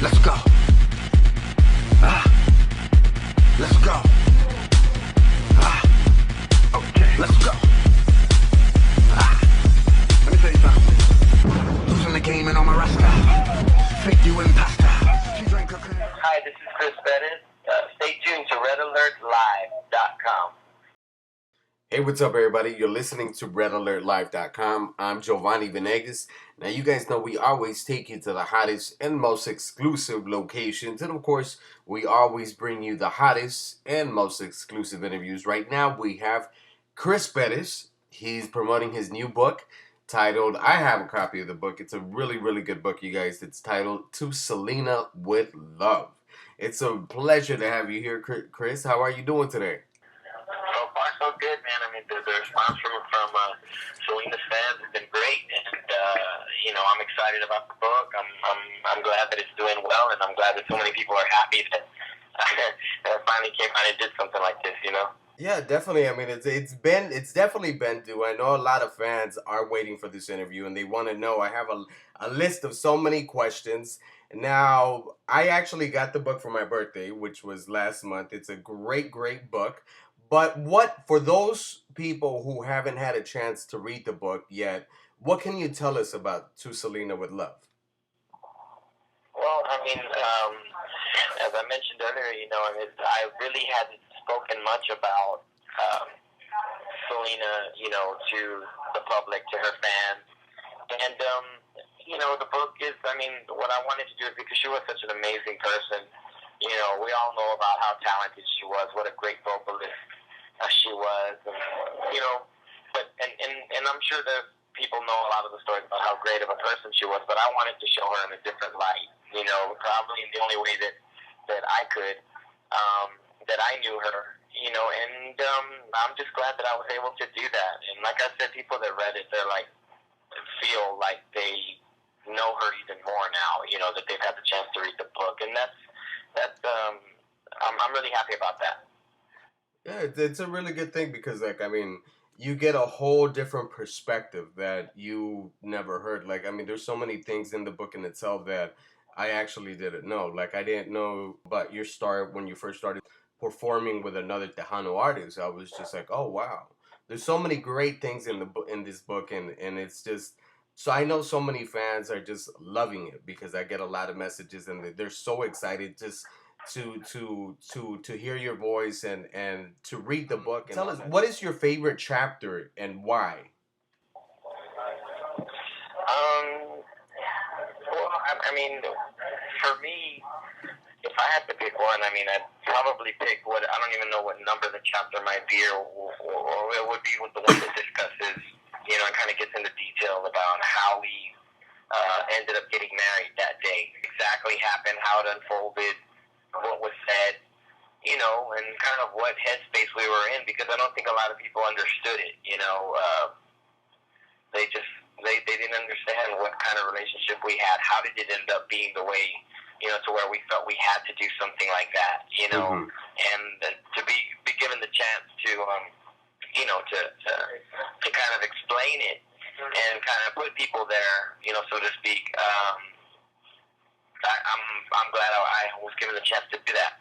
Let's go. Let's go. Okay, let's go. Let me tell you something. Losing the game and on my rasta. Fake you imposter. Hi, this is Chris Perez. Stay tuned to RedAlertLive.com. Hey, what's up, everybody? You're listening to RedAlertLive.com. I'm Giovanni Venegas. Now, you guys know we always take you to the hottest and most exclusive locations. And, of course, we always bring you the hottest and most exclusive interviews. Right now, we have Chris Perez. He's promoting his new book titled, I have a copy of the book. It's a really, really good book, you guys. It's titled, To Selena with Love. It's a pleasure to have you here, Chris. How are you doing today? So far, so good, man. I mean, the response from Selena's fans has been great, and I'm excited about the book. I'm glad that it's doing well, and I'm glad that so many people are happy that that it finally came out and did something like this. Yeah, definitely. I mean, it's definitely been due. I know a lot of fans are waiting for this interview, and they want to know. I have a list of so many questions. Now, I actually got the book for my birthday, which was last month. It's a great, great book. But for those people who haven't had a chance to read the book yet, what can you tell us about To Selena with Love? Well, I mean, as I mentioned earlier, I really hadn't spoken much about Selena, to the public, to her fans. And, the book is, what I wanted to do is because she was such an amazing person. We all know about how talented she was, what a great vocalist she was. And I'm sure that people know a lot of the stories about how great of a person she was, but I wanted to show her in a different light, probably the only way that I could, that I knew her, and I'm just glad that I was able to do that. And like I said, people that read it, feel like they know her even more now, that they've had the chance to read the book. And I'm really happy about that. Yeah, it's a really good thing because, you get a whole different perspective that you never heard. There's so many things in the book in itself that I actually didn't know. I didn't know about your start when you first started performing with another Tejano artist. I was just like, oh, wow. There's so many great things in this book, and it's just... So I know so many fans are just loving it because I get a lot of messages and they're so excited just to hear your voice and to read the book. And tell us, what is your favorite chapter and why? For me, if I had to pick one, I'd probably pick I don't even know what number the chapter might be, or it would be the one that discusses, and kind of gets into detail about how we ended up getting married that day. Exactly happened, how it unfolded, what was said, and kind of what headspace we were in, because I don't think a lot of people understood it. They didn't understand what kind of relationship we had. How did it end up being the way, to where we felt we had to do something like that, Mm-hmm. and to be given the chance to kind of explain it and kind of put people there, so to speak. I'm glad I was given the chance to do that.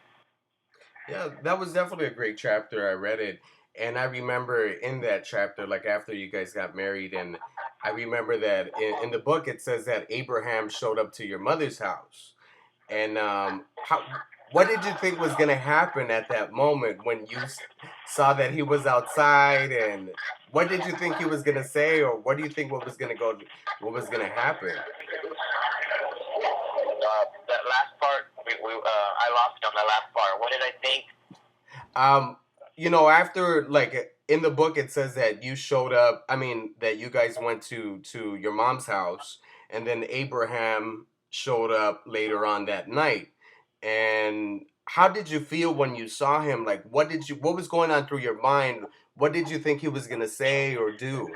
Yeah, that was definitely a great chapter. I read it, and I remember in that chapter, after you guys got married, and I remember that in the book it says that Abraham showed up to your mother's house. And what did you think was going to happen at that moment when you saw that he was outside? And what did you think he was going to say, or what do you think what was going to happen? That last part, I lost on the last part. What did I think? After, in the book it says that you showed up, that you guys went to your mom's house, and then Abraham showed up later on that night. And how did you feel when you saw him? What was going on through your mind? What did you think he was going to say or do?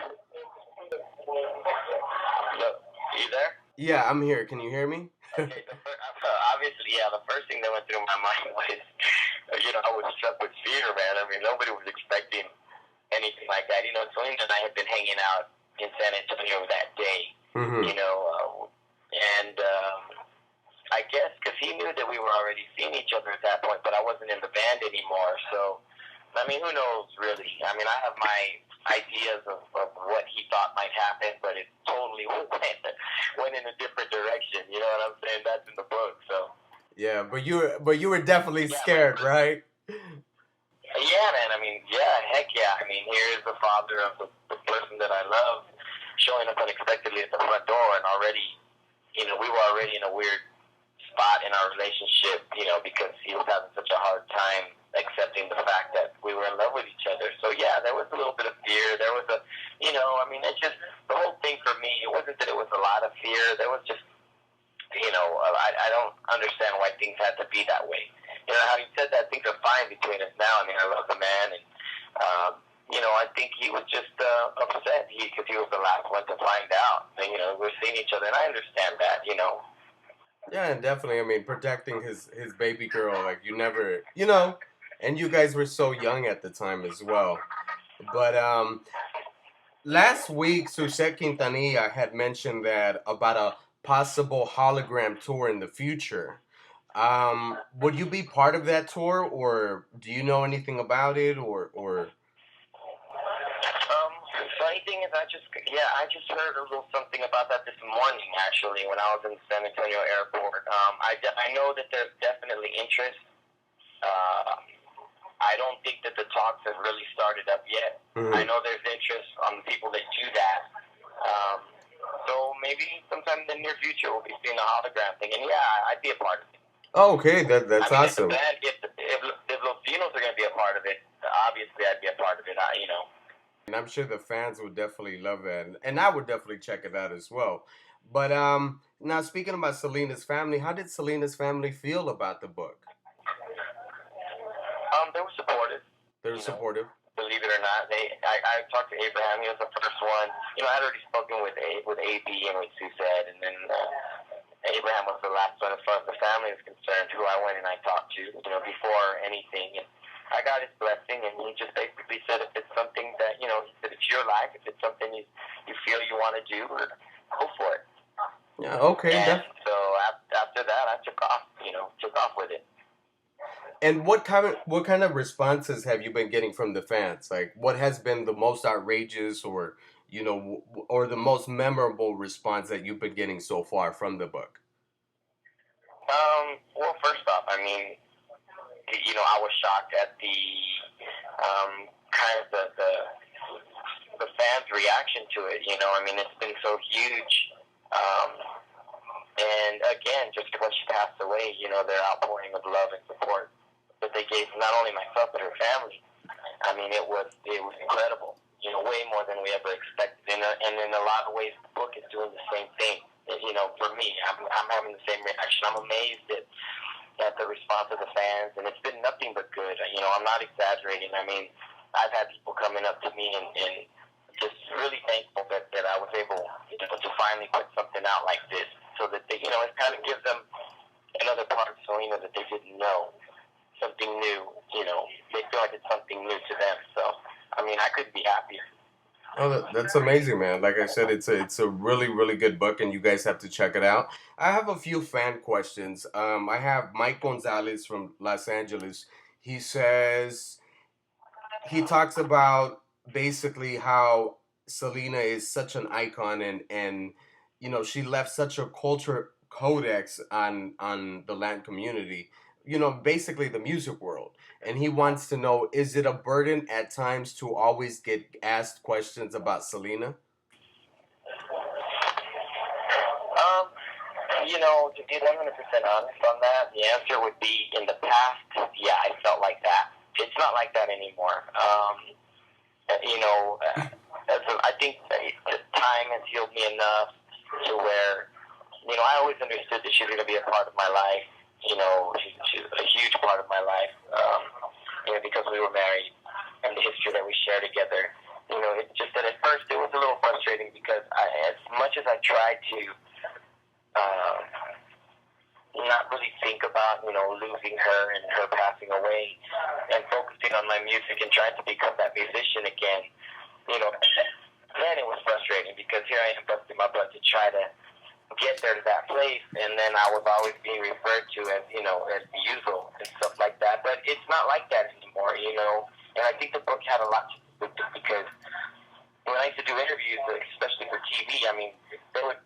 Look, you there? Yeah, I'm here. Can you hear me? Okay, obviously, yeah, the first thing that went through my mind was, I was struck with fear, man. Nobody was expecting anything like that. Selena and I had been hanging out in San Antonio that day, Mm-hmm. and I guess because he knew that we were already seeing each other at that point, but I wasn't in the band anymore. So, I mean, who knows, really? I mean, I have my ideas of what he thought might happen, but it totally went in a different direction. You know what I'm saying? That's in the book, so. Yeah, but you were definitely scared, right? Yeah, man. I mean, yeah, heck yeah. I mean, here is the father of the person that I love showing up unexpectedly at the front door, and already, you know, we were already in a weird spot in our relationship, you know, because he was having such a hard time accepting the fact that we were in love with each other. So, yeah, there was a little bit of fear. There was you know, I mean, it's just, the whole thing for me, it wasn't that it was a lot of fear. There was just, you know, I don't understand why things had to be that way. You know, having said that, things are fine between us now. I mean, I love the man, and, you know, I think he was just upset because he was the last one to find out. And, you know, we're seeing each other, and I understand that, you know. Yeah, and definitely. I mean, protecting his baby girl, like you never, you know, and you guys were so young at the time as well. But last week, Susette Quintanilla had mentioned that about a possible hologram tour in the future. Would you be part of that tour, or do you know anything about it, or? Funny thing is, I just heard a little something about that this morning, actually, when I was in San Antonio Airport. I know that there's definitely interest. I don't think that the talks have really started up yet. Mm-hmm. I know there's interest on the people that do that. So maybe sometime in the near future we'll be seeing a hologram thing. And yeah, I'd be a part of it. Oh, okay, that's awesome. If Latinos are going to be a part of it, obviously I'd be a part of it, you know. And I'm sure the fans would definitely love that, and I would definitely check it out as well. But now speaking about Selena's family, how did Selena's family feel about the book? They were supportive. They were supportive. Believe it or not, I talked to Abraham. He was the first one. You know, I had already spoken with AB and with Suzette, and then Abraham was the last one as far as the family is concerned, who I went and I talked to, you know, before anything. And I got his blessing, and he just basically said if it's something that, you know, he said it's your life, if it's something you feel you want to do, go for it. Yeah, okay. And so after that, I took off with it. And what kind of responses have you been getting from the fans? Like, what has been the most outrageous, or you know, or the most memorable response that you've been getting so far from the book? Well, first off, I mean, you know, I was shocked at the kind of the fans' reaction to it. You know, I mean, it's been so huge. And again, just because she passed away, you know, their outpouring of love and support that they gave not only myself but her family. I mean, it was incredible. You know, way more than we ever expected. And in a lot of ways, the book is doing the same thing. You know, for me, I'm having the same reaction. I'm amazed at the response of the fans, and it's been nothing but good. You know, I'm not exaggerating. I mean, I've had people coming up to me and just really thankful that I was able, you know, to finally put something out like this, so that they, you know, it kind of gives them another part of Selena that they didn't know, something new. You know, they feel like it's something new to them. So, I mean, I couldn't be happier. Oh, that's amazing, man. Like I said, it's a really, really good book, and you guys have to check it out. I have a few fan questions. I have Mike Gonzalez from Los Angeles. He says he talks about basically how Selena is such an icon, and you know, she left such a culture codex on the Latin community. You know, basically the music world. And he wants to know, is it a burden at times to always get asked questions about Selena? You know, to be 100% honest on that, the answer would be in the past, yeah, I felt like that. It's not like that anymore. You know, I think that time has healed me enough to where, you know, I always understood that she's going to be a part of my life. You know, she's a huge part of my life. You know, because we were married and the history that we share together. You know, it's just that at first it was a little frustrating because as much as I tried to not really think about, you know, losing her and her passing away and focusing on my music and trying to become that musician again, you know, man, it was frustrating because here I am busting my butt to try to get there to that place, and then I was always being referred to as, as the usual and stuff like that. But it's not like that anymore, And I think the book had a lot to do with it because when I used to do interviews, especially for TV, I mean, they would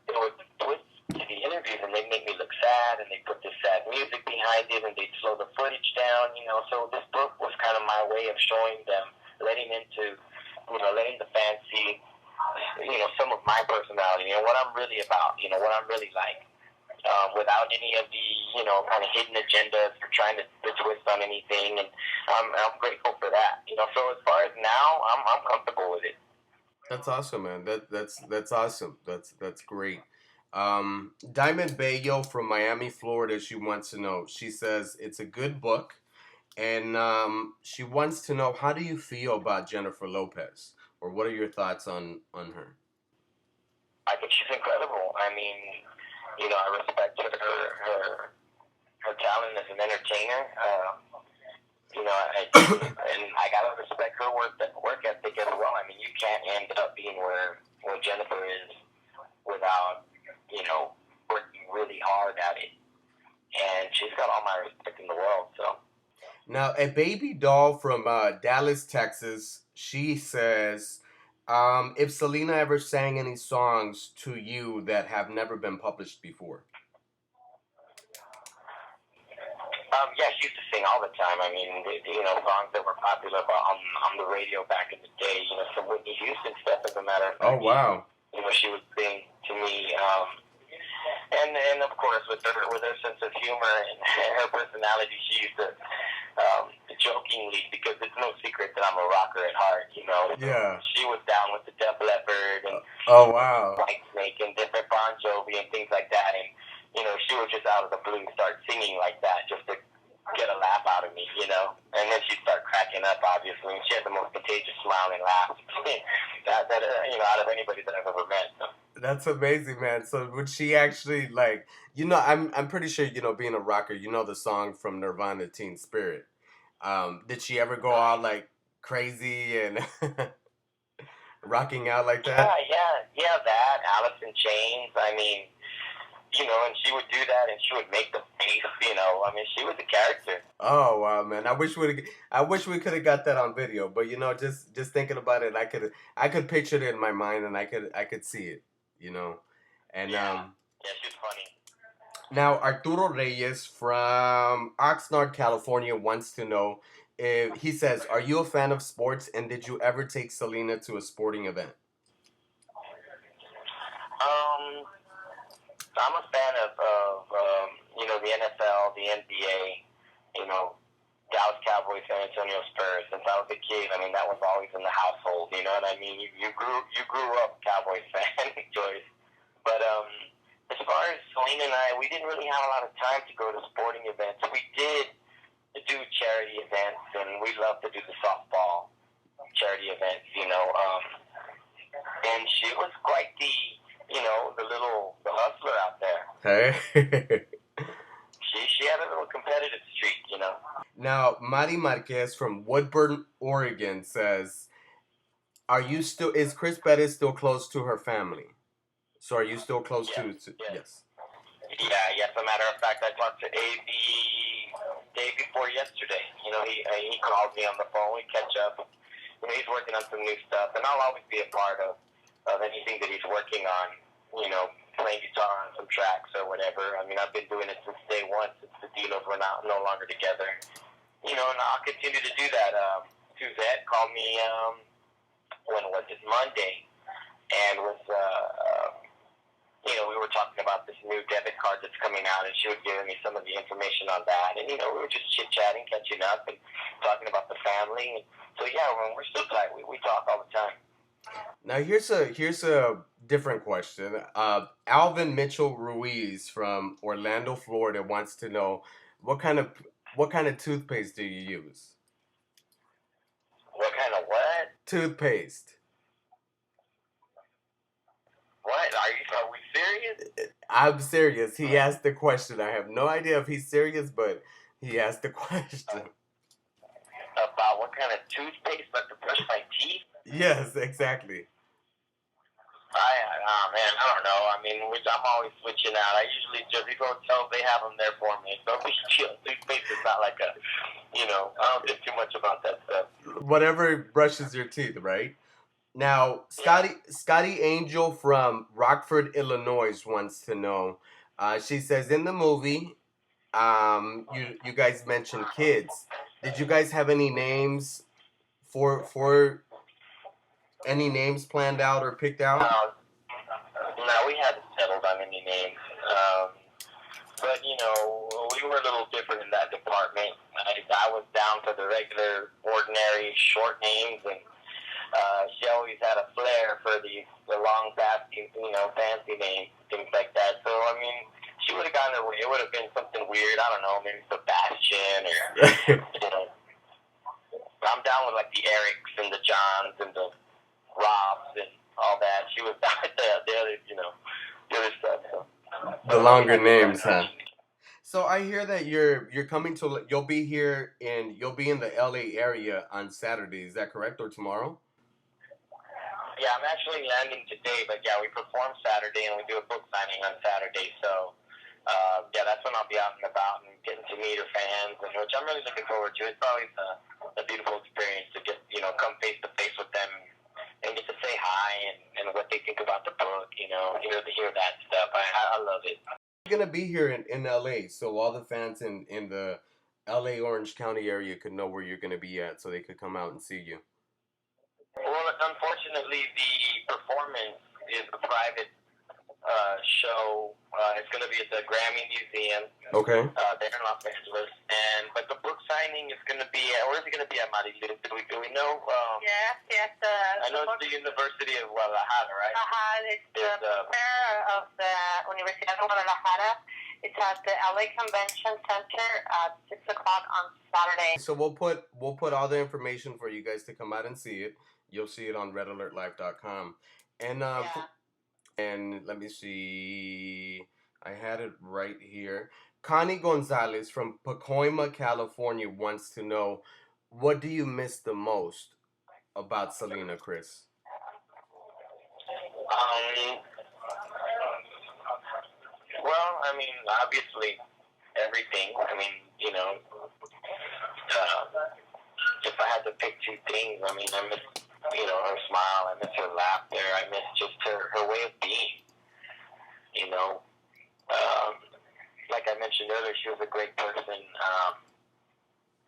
twist to the interviews and they make me look sad, and they put this sad music behind it, and they'd slow the footage down, So this book was kind of my way of showing them, letting the fans see, some of my personality and what I'm really about, what I'm really like, without any of the, kind of hidden agendas or trying to twist on anything. And I'm grateful for that, So as far as now, I'm comfortable with it. That's awesome, man. That's awesome. That's great. Diamond Bayo from Miami, Florida. She wants to know. She says it's a good book, and she wants to know, how do you feel about Jennifer Lopez, or what are your thoughts on her? I think she's incredible. I mean, I respect her talent as an entertainer. And I gotta respect her work ethic as well. I mean, you can't end up being where Jennifer is without, working really hard at it. And she's got all my respect in the world. So now, a baby doll from Dallas, Texas. She says, if Selena ever sang any songs to you that have never been published before. Yeah, she used to sing all the time. I mean, songs that were popular on the radio back in the day. Some Whitney Houston stuff, as a matter of fact. Oh, wow. She would sing to me. And of course, with her sense of humor and her personality, she used to jokingly, because it's no secret that I'm a rocker at heart. Yeah. She was down with the Def Leppard and oh, wow. White Snake and different Bon Jovi and things like that. And she would just out of the blue start singing like that just to get a laugh out of me, And then she'd start cracking up, obviously. And she had the most contagious smile and laugh out of anybody that I've ever met. So. That's amazing, man. So would she actually, like, I'm pretty sure, being a rocker, the song from Nirvana, Teen Spirit. Did she ever go out, like, crazy and rocking out like that? Yeah, that. Alice in Chains, I mean, and she would do that, and she would make the face, I mean, she was a character. Oh, wow, man. I wish we could have got that on video, but, just thinking about it, I could picture it in my mind, and I could see it, and, yeah, she's funny. Now, Arturo Reyes from Oxnard, California wants to know, he says, are you a fan of sports, and did you ever take Selena to a sporting event? I'm a fan of the NFL, the NBA, Dallas Cowboys, San Antonio Spurs. Since I was a kid, I mean, that was always in the household, you know what I mean? You grew up Cowboys fan, Joyce. But as far as Selena and I, we didn't really have a lot of time to go to sporting events. We did do charity events, and we love to do the softball charity events, and she was quite the hustler out there. Hey. She had a little competitive streak, Now, Mari Marquez from Woodburn, Oregon says, is Chris Perez still close to her family? So are you still close to yes. Yeah, as a matter of fact, I talked to AB day before yesterday. He called me on the phone, we catch up. He's working on some new stuff, and I'll always be a part of anything that he's working on, playing guitar on some tracks or whatever. I mean, I've been doing it since day one, since the Dinos were no longer together. And I'll continue to do that. Suzette called me, when was it, Monday, and was, we were talking about this new debit card that's coming out, and she was giving me some of the information on that. And, we were just chit-chatting, catching up, and talking about the family. And so, yeah, we're still tight. We talk all the time. Now here's a different question. Alvin Mitchell Ruiz from Orlando, Florida wants to know what kind of toothpaste do you use? What kind of what? Toothpaste. What? Are we serious? I'm serious. He asked the question. I have no idea if he's serious, but he asked the question. About what kind of toothpaste, like to brush my teeth? Yes, exactly. Man, I don't know. I mean, I'm always switching out. I usually just go tell they have them there for me. So big deal. Toothpaste is not like a, I don't think too much about that stuff. Whatever brushes your teeth, right? Now, Scotty Angel from Rockford, Illinois wants to know. She says in the movie, you guys mentioned kids. Did you guys have any names for any names planned out or picked out? No, we hadn't settled on any names. But, we were a little different in that department. I was down for the regular, ordinary, short names, and she always had a flair for the long, fancy names, things like that. So, I mean, she would have gotten her way. It would have been something weird. I don't know, maybe Sebastian or, I'm down with, like, the Erics and the Johns and the Robs and all that. She was down with the other, the other stuff. So. The longer names, huh? So I hear that you're coming to you'll be in the LA area on Saturday. Is that correct, or tomorrow? Yeah, I'm actually landing today, but yeah, we perform Saturday and we do a book signing on Saturday. So that's when I'll be out and about and getting to meet her fans, and which I'm really looking forward to. It's always a beautiful experience to get come face to face with them and get to say hi and what they think about the book. To hear that stuff. I love it. You're gonna be here in LA, so all the fans in the LA Orange County area could know where you're gonna be at, so they could come out and see you. Well, unfortunately, the performance is a private show. It's going to be at the Grammy Museum. Okay. There in Los Angeles, but the book signing is going to be where is it going to be at, Marilu? Do we know? Yes. I know it's the University of Guadalajara, right? It's the fair of the Universidad de Guadalajara. It's at the LA Convention Center at 6 o'clock on Saturday. So we'll put all the information for you guys to come out and see it. You'll see it on RedAlertLive.com. And and let me see. I had it right here. Connie Gonzalez from Pacoima, California wants to know, what do you miss the most about Selena, Chris? Well, I mean, obviously, everything. I mean, if I had to pick two things, I mean, I miss, her smile, I miss her laughter, I miss just her way of being. Like I mentioned earlier, she was a great person.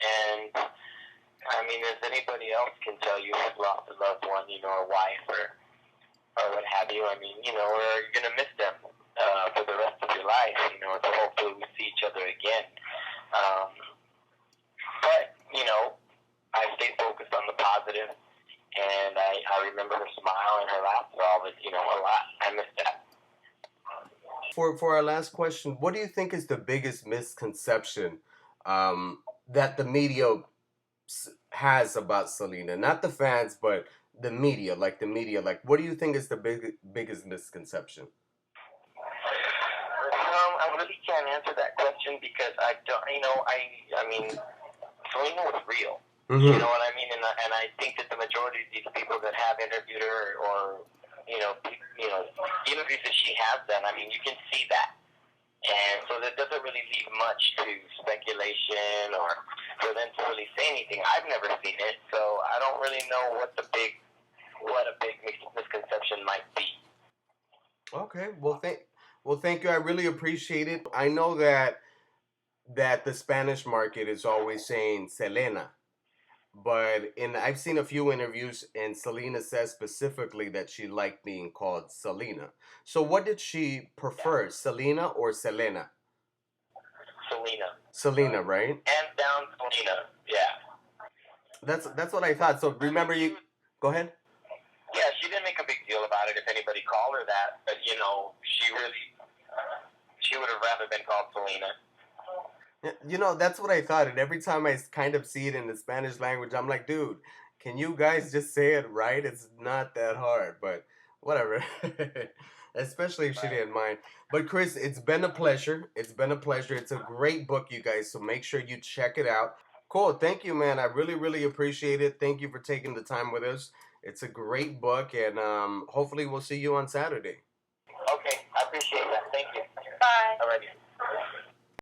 And, I mean, as anybody else can tell you who's lost a loved one, a wife or what have you, I mean, you're going to miss them for the rest of your life, so hopefully we see each other again. But, I stay focused on the positive, and I remember her smile and her laugh a lot. I miss that. For our last question, what do you think is the biggest misconception that the media has about Selena? Not the fans, but the media. Like, what do you think is the biggest misconception? I really can't answer that question because I don't. I mean, Selena was real. Mm-hmm. You know what I mean? And I think that the majority of these people that have interviewed her or interviews that she has done, I mean, you can see that. And so that doesn't really leave much to speculation or for them to really say anything. I've never seen it, so I don't really know what a big misconception might be. Okay, well, thank you. I really appreciate it. I know that the Spanish market is always saying Selena. But I've seen a few interviews, and Selena says specifically that she liked being called Selena. So what did she prefer, Selena or Selena? Selena, right? Hands down, Selena. Yeah. That's what I thought. So remember you. Go ahead. Yeah, she didn't make a big deal about it if anybody called her that, but she would have rather been called Selena. That's what I thought, and every time I kind of see it in the Spanish language, I'm like, dude, can you guys just say it right? It's not that hard, but whatever. Especially if she didn't mind. But Chris, it's been a pleasure. It's a great book, you guys, so make sure you check it out. Cool. Thank you, man. I really, really appreciate it. Thank you for taking the time with us. It's a great book, and hopefully we'll see you on Saturday. Okay, I appreciate that. Thank you. Bye. Alrighty.